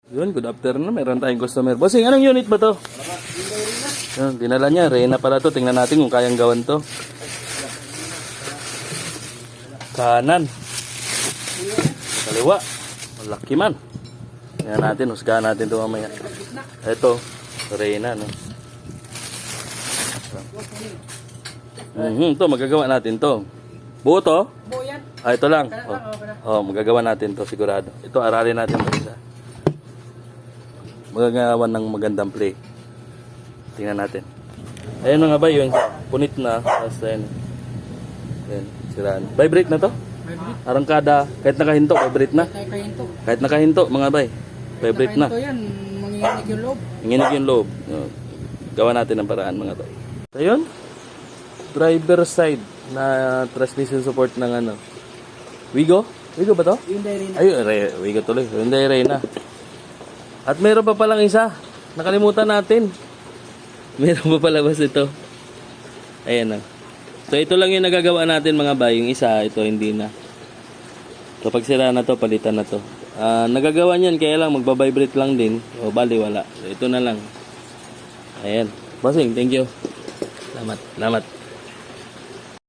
Yun, good afternoon. Meron tayong customer. Bossing, anong unit ba to? Yun, dinala niya. Reyna pala to. Tingnan natin kung kayang gawan to. Kanan. Kaliwa. Malaki man. Tingnan natin. Husgahan natin to mamaya. Ito. Reyna, no? Ito, magagawa natin to. Buo to? Buo yan. Ito lang. Magagawa natin to sigurado. Ito, aralin natin to isa. Magagawa ng magandang play. Tingnan natin. Ayun nga ba yun? Punit na. Tapos ayun. Ayun, siraan. Vibrate na to? Vibrate. Arangkada. Kahit nakahinto, vibrate na. Kahinto. Kahit nakahinto, mga bay. Vibrate na. Kahinto yan. Manginginig yung loob. Nanginig yung loob. Gawa natin ang paraan mga to. Ayun. Driver side na transmission support ng ano. Wigo? Wigo ba to? Hyundai Reyna. Ay, Wigo tuloy. Hyundai Reyna. At meron pa palang isa. Nakalimutan natin. Meron pa pala ba ito? Ayan na. So ito lang yung nagagawa natin mga bay. Yung isa, ito hindi na. So pag sira na to, palitan na to. Nagagawa niyan, kaya lang magbabibrate lang din. O bali, wala. So ito na lang. Ayan. Bossing, thank you. Salamat. Salamat.